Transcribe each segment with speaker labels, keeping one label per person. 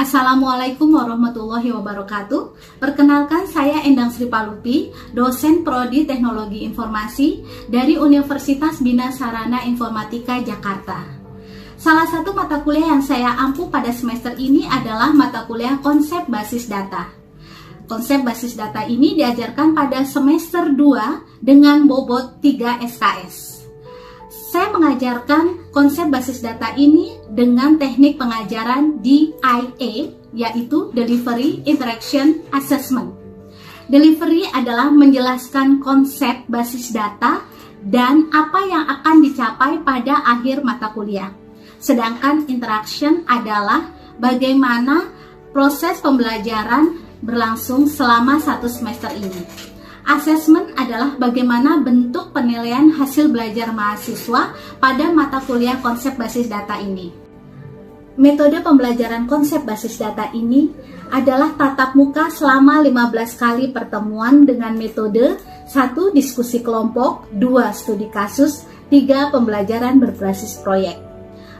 Speaker 1: Assalamualaikum warahmatullahi wabarakatuh. Perkenalkan, saya Endang Sri Palupi, dosen Prodi Teknologi Informasi dari Universitas Bina Sarana Informatika Jakarta. Salah satu mata kuliah yang saya ampu pada semester ini adalah mata kuliah konsep basis data. Konsep basis data ini diajarkan pada semester 2 dengan bobot 3 SKS. Saya mengajarkan konsep basis data ini dengan teknik pengajaran DIA, yaitu Delivery Interaction Assessment. Delivery adalah menjelaskan konsep basis data dan apa yang akan dicapai pada akhir mata kuliah. Sedangkan interaction adalah bagaimana proses pembelajaran berlangsung selama satu semester ini. Assessment adalah bagaimana bentuk penilaian hasil belajar mahasiswa pada mata kuliah konsep basis data ini. Metode pembelajaran konsep basis data ini adalah tatap muka selama 15 kali pertemuan dengan metode 1. Diskusi kelompok, 2. Studi kasus, 3. Pembelajaran berbasis proyek.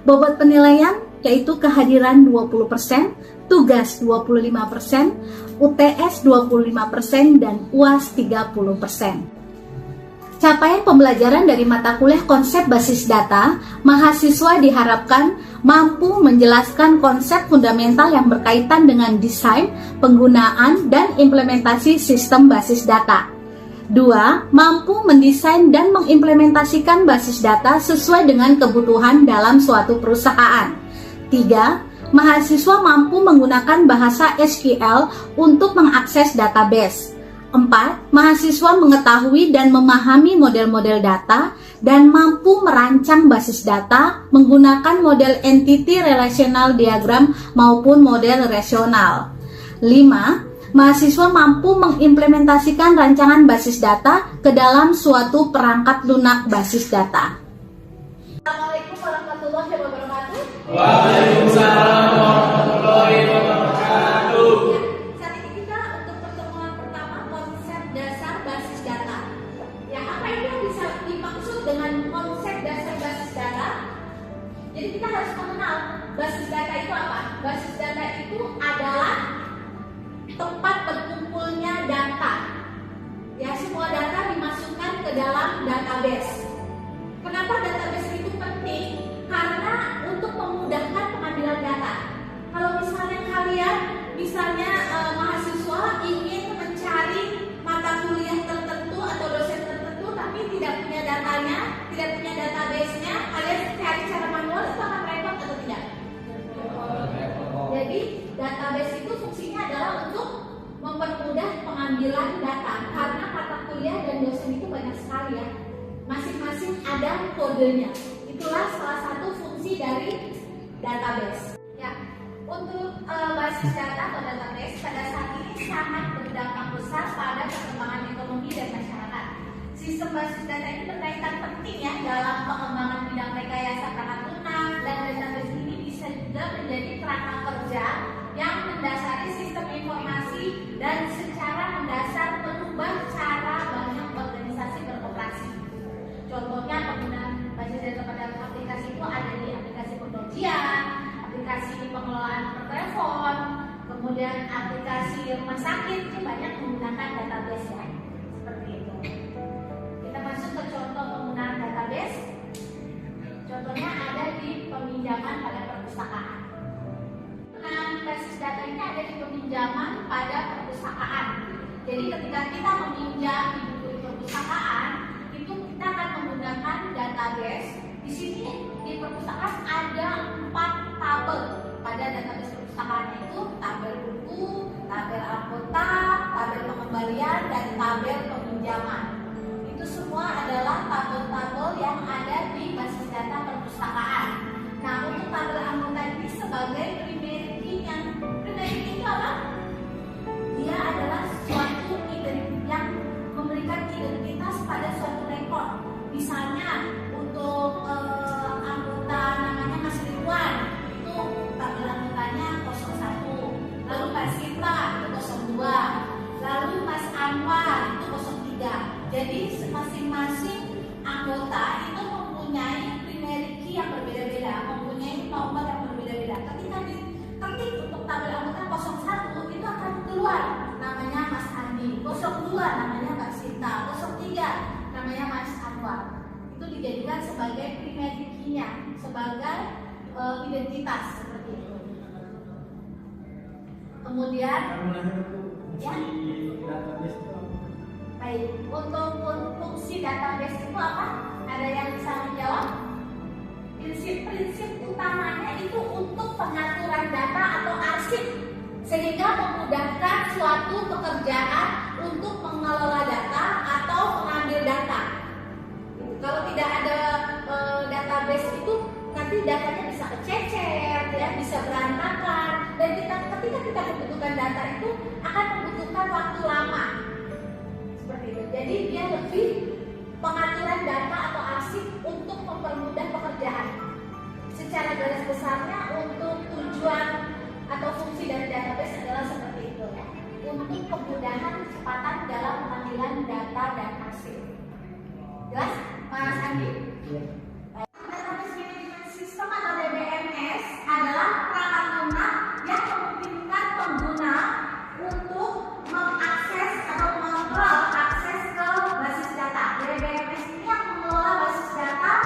Speaker 1: Bobot penilaian yaitu kehadiran 20%, tugas 25%, UTS 25%, dan UAS 30%. Capaian pembelajaran dari mata kuliah konsep basis data, mahasiswa diharapkan mampu menjelaskan konsep fundamental yang berkaitan dengan desain, penggunaan, dan implementasi sistem basis data. 2. Mampu mendesain dan mengimplementasikan basis data sesuai dengan kebutuhan dalam suatu perusahaan. 3. Mahasiswa mampu menggunakan bahasa SQL untuk mengakses database. 4. Mahasiswa mengetahui dan memahami model-model data dan mampu merancang basis data menggunakan model entity relational diagram maupun model rasional. 5. Mahasiswa mampu mengimplementasikan rancangan basis data ke dalam suatu perangkat lunak basis data. Assalamualaikum warahmatullahi wabarakatuh.
Speaker 2: Waalaikumsalam warahmatullahi wabarakatuh.
Speaker 1: Saat ini kita untuk pertemuan pertama konsep dasar basis data. Ya, apa itu yang bisa dimaksud dengan konsep dasar basis data? Jadi kita harus mengenal basis data itu apa. Basis data itu adalah tempat berkumpulnya data. Ya, semua data dimasukkan ke dalam database. Kenapa database itu penting? Karena untuk memudahkan pengambilan data. Kalau misalnya kalian, mahasiswa ingin mencari mata kuliah tertentu atau dosen tertentu, tapi tidak punya datanya, tidak punya database-nya, kalian cari cara manual, itu akan repot atau tidak? Jadi database itu fungsinya adalah untuk mempermudah pengambilan data, karena mata kuliah dan dosen itu banyak sekali ya. Masing-masing ada kodenya. Itulah salah satu fungsi dari database. Ya, untuk basis data atau database pada saat ini sangat berdampak besar pada perkembangan ekonomi dan masyarakat. Sistem basis data ini berkaitan penting ya dalam pengembangan bidang rekayasa perangkat lunak, dan database ini bisa juga menjadi kerangka kerja yang mendasari sistem informasi dan secara mendasar merubah cara banyak organisasi beroperasi. Contohnya penggunaan basis data pada aplikasi itu ada di aplikasi pengajian, aplikasi pengelolaan telepon, kemudian aplikasi rumah sakit itu banyak menggunakan database ya. Seperti itu. Kita masuk ke contoh penggunaan database. Contohnya ada di peminjaman pada perpustakaan. Penggunaan basis data ini ada di peminjaman pada perpustakaan. Jadi ketika kita meminjam di buku perpustakaan, kita akan menggunakan database. Di sini di perpustakaan ada 4 tabel. Pada database perpustakaan itu tabel buku, tabel anggota, tabel pengembalian, dan tabel peminjaman. Itu semua adalah tabel-tabel yang ada di basis data perpustakaan. Nah, untuk tabel anggota ini sebagai primary key-nya. Primary key itu apa? Dia adalah suatu yang memberikan identitas pada suatu rekor. Misalnya untuk anggota namanya Mas Ridwan, itu tabel anggotanya 01. Lalu Mbak Sita itu 02. Lalu Mas Anwar itu 03. Jadi masing-masing anggota itu mempunyai primary key yang berbeda-beda, mempunyai nomor yang berbeda-beda. Ketika diketik untuk tabel anggota identitas seperti itu. Kemudian, ya, baik, untuk fungsi database itu apa? Ada yang bisa menjawab? Prinsip-prinsip utamanya itu untuk pengaturan data atau arsip, sehingga memudahkan suatu pekerjaan untuk mengelola data atau mengambil data. Kalau tidak ada database itu, nanti datanya bisa kececer, ya, bisa berantakan, dan ketika kita membutuhkan data itu akan membutuhkan waktu lama. Seperti itu. Jadi dia lebih pengaturan data atau arsip untuk mempermudah pekerjaan. Secara garis besarnya untuk tujuan atau fungsi dari database adalah seperti itu, ya. Untuk kemudahan kecepatan dalam pengambilan data dan arsip. Jelas, Mas Andi? Database Management System atau DBMS adalah perangkat lunak yang memungkinkan pengguna untuk mengakses atau mengontrol akses ke basis data. DBMS ini yang mengelola basis data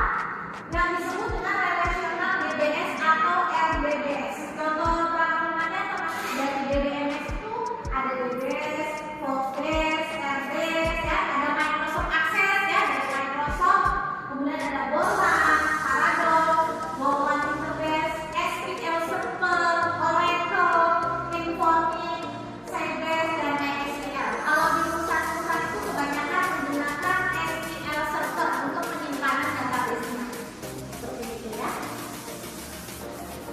Speaker 1: yang disebut dengan relational DBS atau RDBS. Contoh perangkat lunaknya termasuk dari DBMS itu ada DBS, Postgres, RDS, ya, ada Microsoft Access, ya, dari Microsoft, kemudian ada Bolan, Paradox, Bolan Interface, SQL Server, Oracle, Informix, Sybase, dan MySQL. Kalau di perusahaan-perusahaan itu kebanyakan menggunakan SQL Server untuk penyimpanan database-nya. Seperti itu, ya.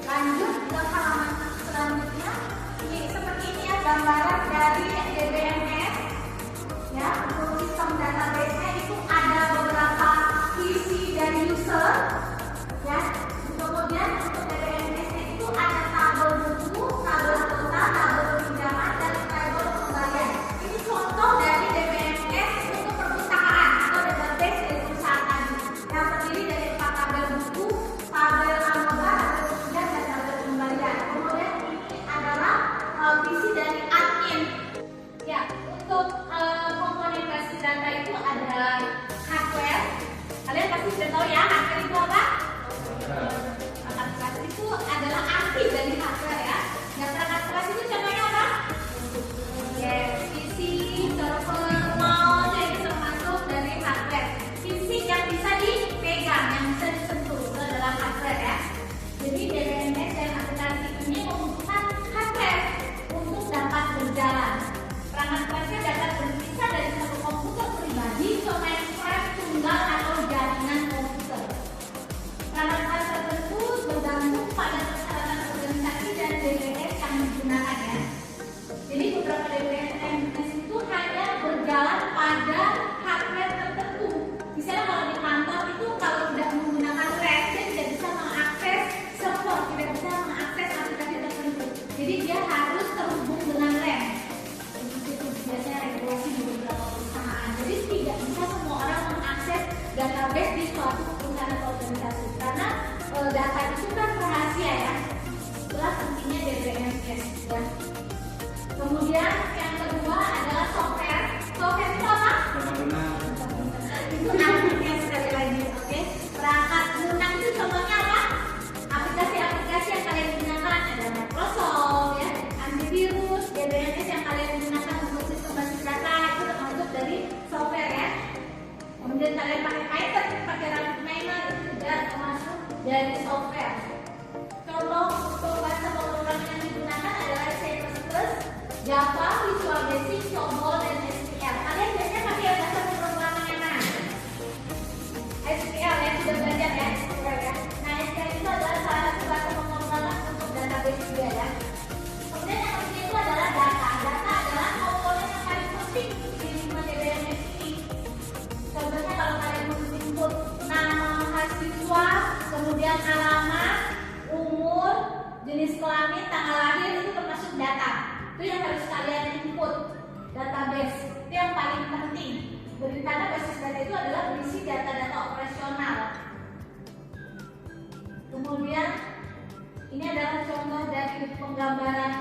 Speaker 1: Lanjut ke halaman selanjutnya. Ini seperti ini, ya, gambaran dari DBMS. Ya, untuk sistem database-nya itu ada beberapa visi dari user, ya. Kemudian untuk DBMS-nya itu ada tabel buku, tabel anggota, tabel pinjaman, dan tabel pembelian. Ini contoh dari DBMS untuk perpustakaan atau database dari perusahaan tadi, yang terdiri dari 4 tabel buku, tabel anggota, tabel pinjam, dan tabel pembelian. Kemudian ini adalah visi dari admin. Ya, untuk komponen basis data itu ada hardware. Kalian pasti sudah tahu, ya, hardware itu apa? Perangkat keras itu adalah arti dari hardware, ya. Nah, perangkat keras itu contohnya apa? Yes, PC, server, mouse, itu termasuk dari hardware. Fisik yang bisa dipegang, yang bisa disentuh, itu adalah hardware, ya. Jadi DBMS dan aplikasi ini membutuhkan hardware untuk dapat berjalan. Perangkat kerasnya dapat berpisah dari satu komputer pribadi ke mainframe tunggal atau jaringan komputer. Perangkat keras tersebut bergantung pada persyaratan organisasi dan DBMS yang digunakan, ya. Jadi beberapa DBMS itu hanya berjalan pada hardware tertentu. Misalnya kalau di kantor itu kalau tidak menggunakan RAM, dia tidak bisa mengakses server, tidak bisa mengakses aplikasi tertentu. Jadi dia harus terhubung dengan RAM. Itu biasanya regulasi di beberapa perusahaan. Jadi tidak bisa semua orang mengakses database di suatu perusahaan atau organisasi karena data itu kan rahasia, ya. Itulah pentingnya DBMS, ya. Kemudian yang kedua adalah software. Software itu apa? Itu artinya sekali lagi, oke. Perangkat lunak itu contohnya apa? Aplikasi-aplikasi yang kalian gunakan ada Microsoft, ya, antivirus, DBMS yang kalian gunakan untuk sistem basis data itu termasuk dari software, ya. Kemudian kalian pakai Python, pakai RapidMiner itu juga termasuk dari software. Contoh untuk bahasa pemrograman yang digunakan adalah C++, Java, Visual Basic, COBOL, dan SQL. Kalian biasanya pakai bahasa pemrograman yang mana? SQL, ya, sudah belajar, ya, SQL, ya. Nah, SQL itu adalah salah satu bahasa pemrograman untuk database juga, ya. Kemudian yang ketiga itu adalah data. Data adalah komponen yang paling penting di lingkungan DBMS ini. Contohnya kalau kalian menginput nama mahasiswa, kemudian alamat, umur, jenis kelamin, tanggal lahir, itu termasuk data. Itu yang harus kalian input database. Itu yang paling penting. Karena basis data itu adalah berisi data-data operasional. Kemudian ini adalah contoh dari penggambaran